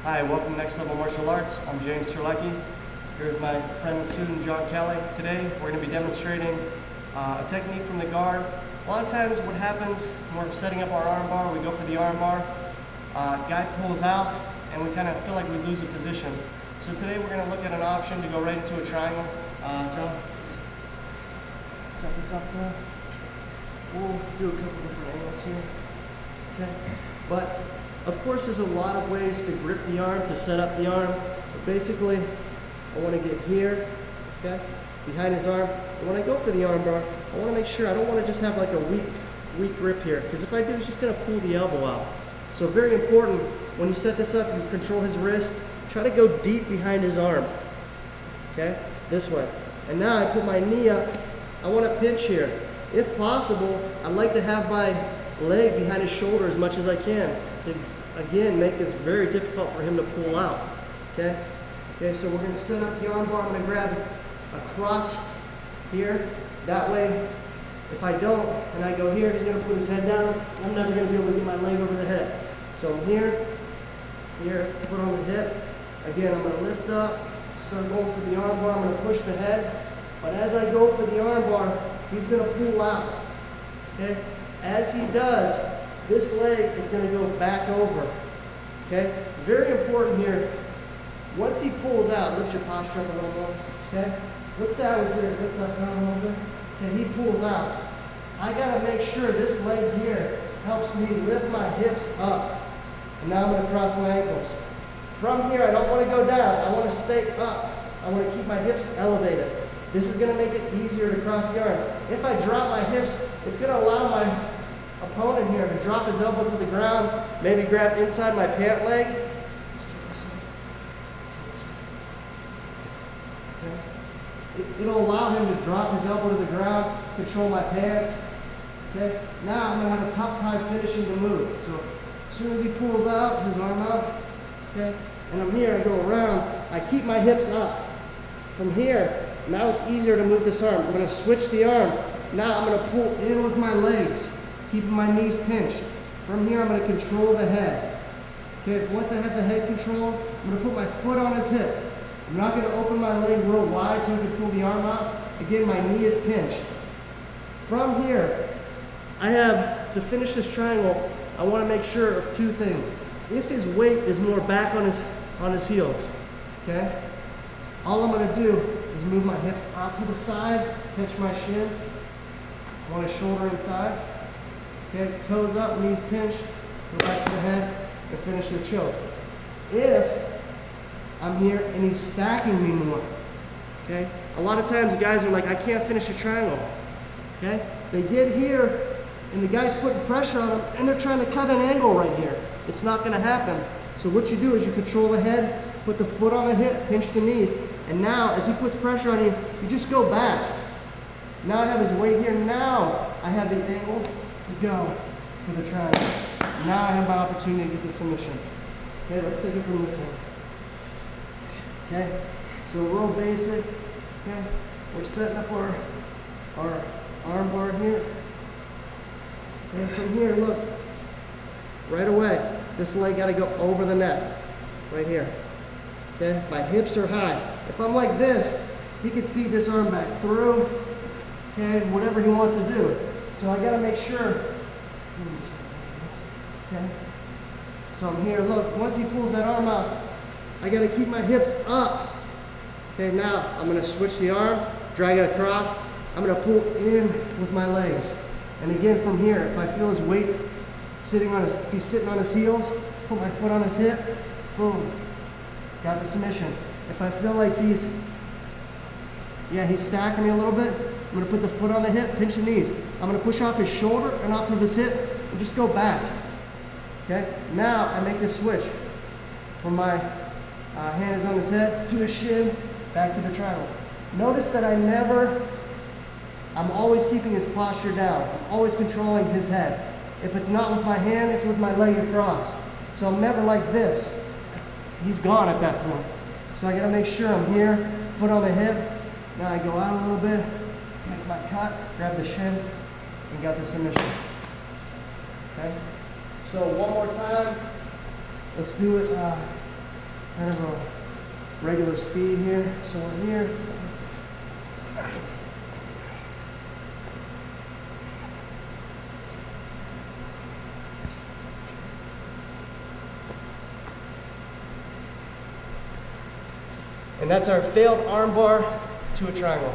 Hi, welcome to Next Level Martial Arts. I'm James Terlecki, here with my friend and student John Kelly. Today we're going to be demonstrating a technique from the guard. A lot of times what happens when we're setting up our arm bar, we go for the arm bar, guy pulls out, and we kind of feel like we lose a position. So today we're going to look at an option to go right into a triangle. John, let's set this up now. We'll do a couple different angles here. Okay, but of course there's a lot of ways to grip the arm, to set up the arm. But basically, I want to get here, okay, behind his arm. And when I go for the arm bar, I want to make sure I don't want to just have like a weak grip here, because if I do, he's just going to pull the elbow out. So very important, when you set this up, you control his wrist, try to go deep behind his arm, okay, this way. And now I put my knee up, I want to pinch here. If possible, I'd like to have my leg behind his shoulder as much as I can to, again, make this very difficult for him to pull out, okay? Okay, so we're going to set up the arm bar. I'm going to grab a cross here. That way, if I don't, and I go here, he's going to put his head down. I'm never going to be able to get my leg over the head. So I'm here, foot on the hip. Again, I'm going to lift up, start going for the arm bar. I'm going to push the head. But as I go for the arm bar, he's going to pull out, okay? As he does, this leg is going to go back over, okay? Very important here. Once he pulls out, lift your posture up a little more, okay? Let's say I was here, lift up down a little bit. Okay, he pulls out. I got to make sure this leg here helps me lift my hips up. And now I'm going to cross my ankles. From here, I don't want to go down. I want to stay up. I want to keep my hips elevated. This is going to make it easier to cross the arm. If I drop my hips, it's going to allow my opponent here to drop his elbow to the ground, maybe grab inside my pant leg. Okay. It'll allow him to drop his elbow to the ground, control my pants. Okay. Now I'm going to have a tough time finishing the move. So as soon as he pulls out, his arm out, okay, and I'm here, I go around, I keep my hips up. From here, now it's easier to move this arm. I'm going to switch the arm. Now I'm going to pull in with my legs, keeping my knees pinched. From here, I'm going to control the head. Okay, once I have the head controlled, I'm going to put my foot on his hip. I'm not going to open my leg real wide so I can pull the arm out. Again, my knee is pinched. From here, I have, to finish this triangle, I want to make sure of two things. If his weight is more back on his heels, okay, all I'm going to do is move my hips out to the side, pinch my shin, I want his shoulder inside. Okay, toes up, knees pinched, go back to the head, and finish the choke. If I'm here and he's stacking me more, okay? A lot of times the guys are like, I can't finish a triangle, okay? They get here, and the guy's putting pressure on them, and they're trying to cut an angle right here. It's not gonna happen. So what you do is you control the head, put the foot on the hip, pinch the knees, and now, as he puts pressure on you, you just go back. Now I have his weight here. Now I have the angle to go for the triangle. Now I have my opportunity to get the submission. Okay, let's take it from this end. Okay, so real basic. Okay, we're setting up our arm bar here. And from here, look, right away, this leg got to go over the neck, right here. Okay, my hips are high. If I'm like this, he could feed this arm back through, okay, whatever he wants to do. So I gotta make sure, okay, so I'm here, look, once he pulls that arm out, I gotta keep my hips up. Okay, now I'm gonna switch the arm, drag it across, I'm gonna pull in with my legs. And again, from here, if I feel his weight's sitting on if he's sitting on his heels, put my foot on his hip, boom. Got the submission. If I feel like he's stacking me a little bit, I'm going to put the foot on the hip, pinch the knees. I'm going to push off his shoulder and off of his hip and just go back. Okay? Now I make this switch from my hand is on his head to his shin, back to the triangle. Notice that I'm always keeping his posture down. I'm always controlling his head. If it's not with my hand, it's with my leg across. So I'm never like this. He's gone at that point. So I gotta make sure I'm here, foot on the hip. Now I go out a little bit, make my cut, grab the shin, and got the submission. Okay? So one more time. Let's do it kind of a regular speed here. So we're here. And that's our failed arm bar to a triangle.